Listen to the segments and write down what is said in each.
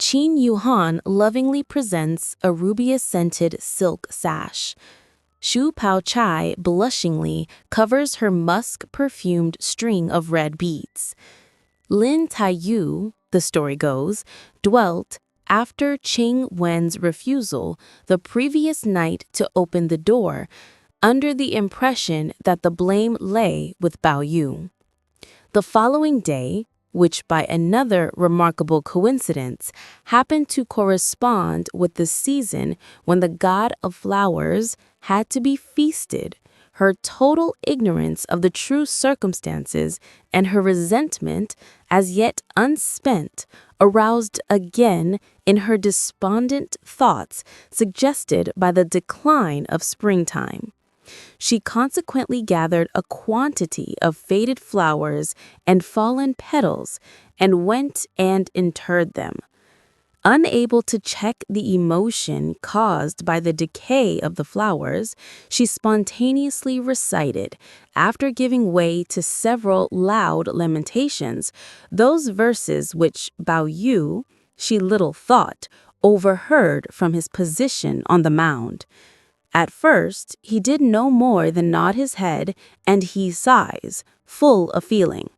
Qin Yuhan lovingly presents a rubious-scented silk sash. Shu Pao Chai blushingly covers her musk-perfumed string of red beads. Lin Taiyu, the story goes, dwelt after Qing Wen's refusal the previous night to open the door, under the impression that the blame lay with Bao Yu. The following day, which by another remarkable coincidence happened to correspond with the season when the god of flowers had to be feasted, her total ignorance of the true circumstances and her resentment, as yet unspent, aroused again in her despondent thoughts suggested by the decline of springtime. She consequently gathered a quantity of faded flowers and fallen petals and went and interred them. Unable to check the emotion caused by the decay of the flowers, she spontaneously recited, after giving way to several loud lamentations, those verses which Bao Yu, she little thought, overheard from his position on the mound. At first, he did no more than nod his head and heave sighs, full of feeling.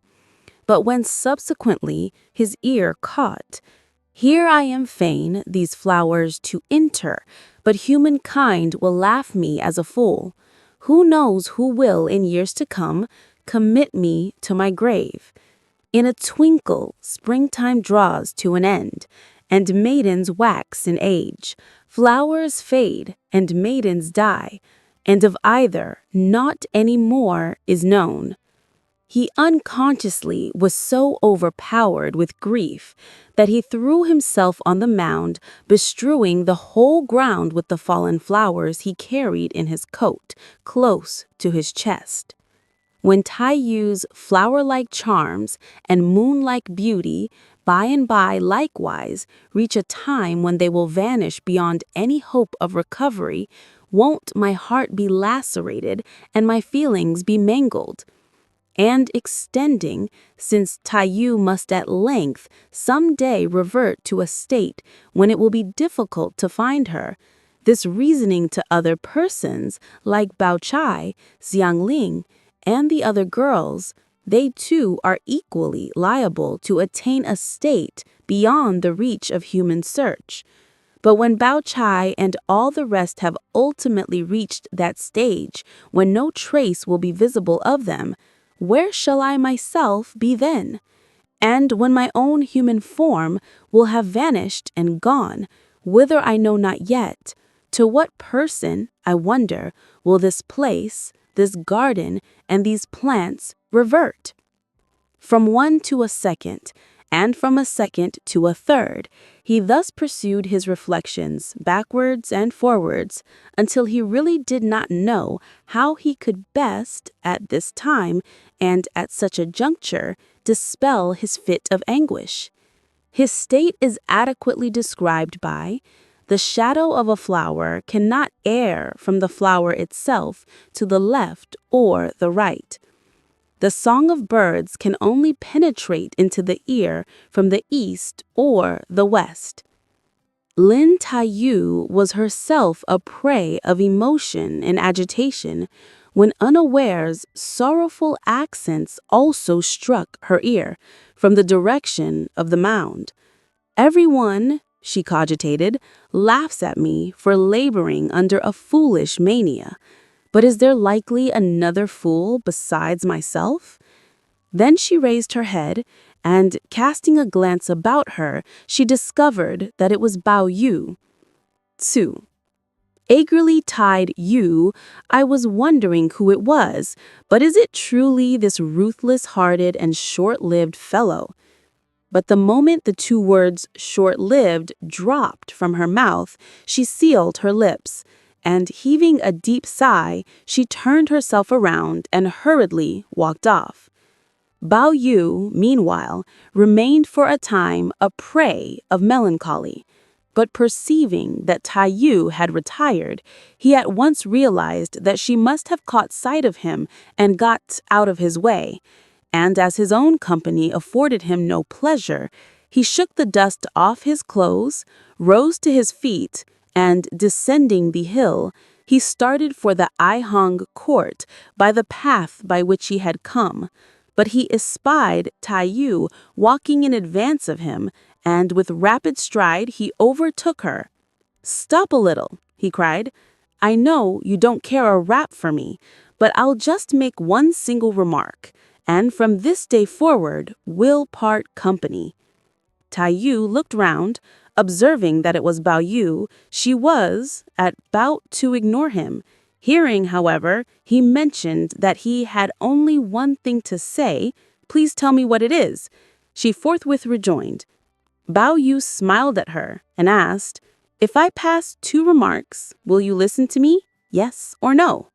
But when subsequently his ear caught, "Here I am fain these flowers to inter, but humankind will laugh me as a fool. Who knows who will in years to come commit me to my grave? In a twinkle, springtime draws to an end, and maidens wax in age. Flowers fade, and maidens die, and of either naught any more is known." He unconsciously was so overpowered with grief that he threw himself on the mound, bestrewing the whole ground with the fallen flowers he carried in his coat, close to his chest. When Taiyu's flower-like charms and moon-like beauty by and by likewise reach a time when they will vanish beyond any hope of recovery, won't my heart be lacerated and my feelings be mangled? And extending, since Taiyu must at length some day revert to a state when it will be difficult to find her, this reasoning to other persons like Bao Chai, Xiangling, and the other girls, they too are equally liable to attain a state beyond the reach of human search. But when Bao Chai and all the rest have ultimately reached that stage when no trace will be visible of them, where shall I myself be then? And when my own human form will have vanished and gone, whither I know not yet, to what person, I wonder, will this place, this garden, and these plants revert? From one to a second, and from a second to a third, he thus pursued his reflections backwards and forwards until he really did not know how he could best, at this time and at such a juncture, dispel his fit of anguish. His state is adequately described by: the shadow of a flower cannot err from the flower itself to the left or the right. The song of birds can only penetrate into the ear from the east or the west. Lin Taiyu was herself a prey of emotion and agitation when unawares sorrowful accents also struck her ear from the direction of the mound. "Everyone," she cogitated, "laughs at me for laboring under a foolish mania. But is there likely another fool besides myself?" Then she raised her head, and casting a glance about her, she discovered that it was Bao Yu. "Tsu." Eagerly tied Yu, I was wondering who it was, but is it truly this ruthless-hearted and short-lived fellow? But the moment the two words "short-lived" dropped from her mouth, she sealed her lips, and heaving a deep sigh, she turned herself around and hurriedly walked off. Bao Yu, meanwhile, remained for a time a prey of melancholy, but perceiving that Taiyu had retired, he at once realized that she must have caught sight of him and got out of his way, and as his own company afforded him no pleasure, He shook the dust off his clothes, rose to his feet, and, descending the hill, he started for the Ihong court by the path by which he had come. But he espied Taiyu walking in advance of him, and with rapid stride he overtook her. "Stop a little," he cried. "I know you don't care a rap for me, but I'll just make one single remark, and from this day forward we'll part company." Taiyu looked round, observing that it was Bao Yu. She was about to ignore him. Hearing, however, he mentioned that he had only one thing to say. "Please tell me what it is." She forthwith rejoined. Bao Yu smiled at her and asked, "If I pass two remarks, will you listen to me? Yes or no?"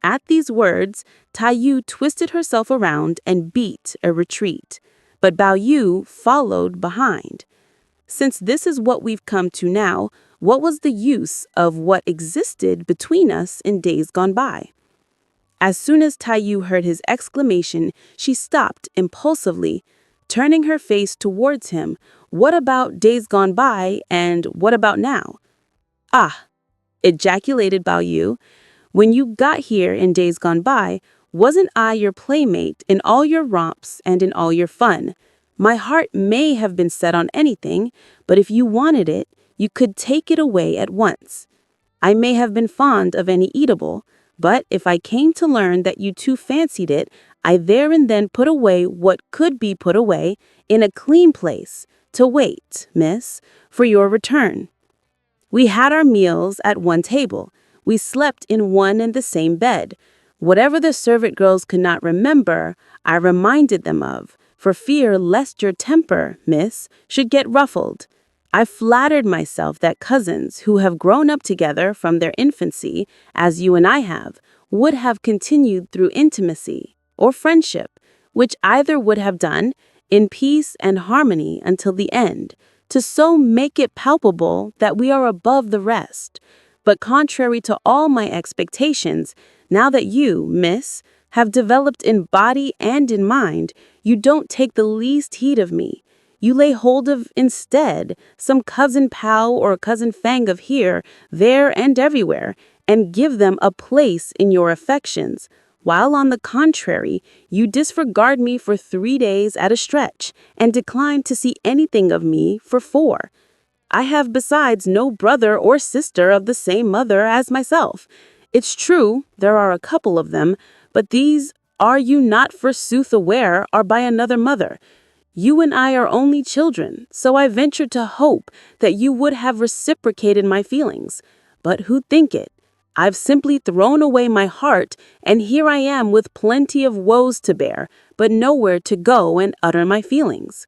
At these words, Taiyu twisted herself around and beat a retreat, but Bao Yu followed behind. Since this is what we've come to now, what was the use of what existed between us in days gone by? As soon as Taiyu heard his exclamation, she stopped impulsively, turning her face towards him. "What about days gone by, and what about now?" "Ah," ejaculated Bao Yu, "when you got here in days gone by, wasn't I your playmate in all your romps and in all your fun? My heart may have been set on anything, but if you wanted it, you could take it away at once. I may have been fond of any eatable, but if I came to learn that you too fancied it, I there and then put away what could be put away in a clean place, to wait, miss, for your return. We had our meals at one table. We slept in one and the same bed. Whatever the servant girls could not remember, I reminded them of, for fear lest your temper, miss, should get ruffled. I flattered myself that cousins who have grown up together from their infancy, as you and I have, would have continued through intimacy or friendship, which either would have done, in peace and harmony until the end, to so make it palpable that we are above the rest. But contrary to all my expectations, now that you, miss, have developed in body and in mind, you don't take the least heed of me. You lay hold of, instead, some cousin Pao or cousin Fang of here, there, and everywhere, and give them a place in your affections, while on the contrary, you disregard me for 3 days at a stretch, and decline to see anything of me for 4. I have besides no brother or sister of the same mother as myself. It's true, there are a couple of them, but these, are you not forsooth aware, are by another mother. You and I are only children, so I venture to hope that you would have reciprocated my feelings. But who'd think it? I've simply thrown away my heart, and here I am with plenty of woes to bear, but nowhere to go and utter my feelings."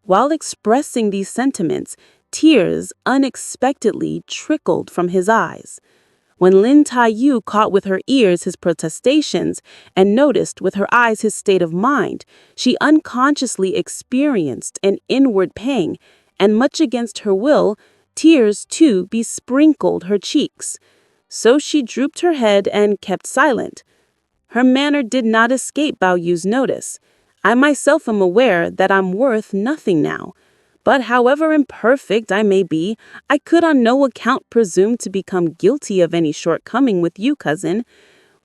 While expressing these sentiments, tears unexpectedly trickled from his eyes. When Lin Taiyu caught with her ears his protestations and noticed with her eyes his state of mind, she unconsciously experienced an inward pang, and much against her will, tears too besprinkled her cheeks. So she drooped her head and kept silent. Her manner did not escape Bao Yu's notice. I myself am aware that I'm worth nothing now. But however imperfect I may be, I could on no account presume to become guilty of any shortcoming with you, cousin.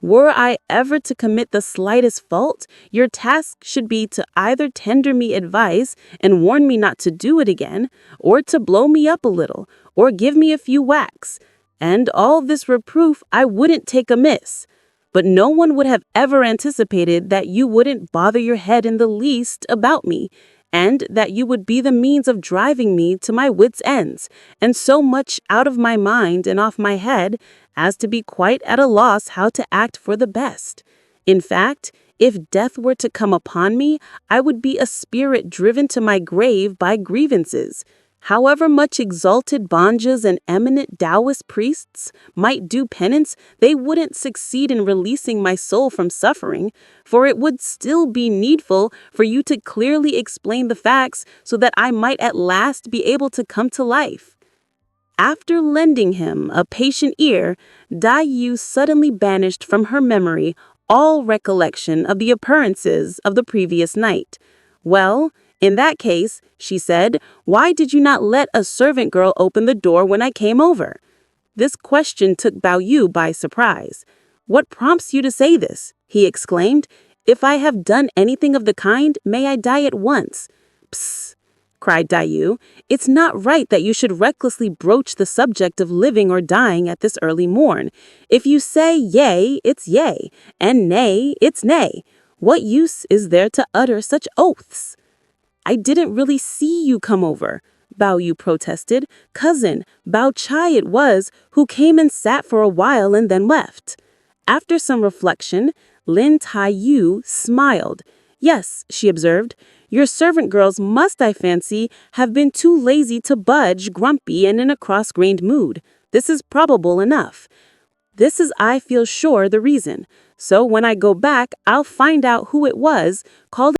Were I ever to commit the slightest fault, your task should be to either tender me advice and warn me not to do it again, or to blow me up a little, or give me a few whacks. And all this reproof I wouldn't take amiss. But no one would have ever anticipated that you wouldn't bother your head in the least about me, and that you would be the means of driving me to my wits' ends, and so much out of my mind and off my head as to be quite at a loss how to act for the best. In fact, if death were to come upon me, I would be a spirit driven to my grave by grievances. However much exalted Banjas and eminent Taoist priests might do penance, they wouldn't succeed in releasing my soul from suffering, for it would still be needful for you to clearly explain the facts so that I might at last be able to come to life." After lending him a patient ear, Dai Yu suddenly banished from her memory all recollection of the occurrences of the previous night. Well, In that case, she said, why did you not let a servant girl open the door when I came over? This question took Bao Yu by surprise. What prompts you to say this? He exclaimed. If I have done anything of the kind, may I die at once. Psst, cried Dayu. It's not right that you should recklessly broach the subject of living or dying at this early morn. If you say yea, it's yea, and nay, it's nay. What use is there to utter such oaths? I didn't really see you come over, Bao Yu protested. Cousin, Bao Chai it was, who came and sat for a while and then left. After some reflection, Lin Tai Yu smiled. Yes, she observed, your servant girls must, I fancy, have been too lazy to budge, grumpy, and in a cross-grained mood. This is probable enough. This is, I feel sure, the reason. So when I go back, I'll find out who it was, called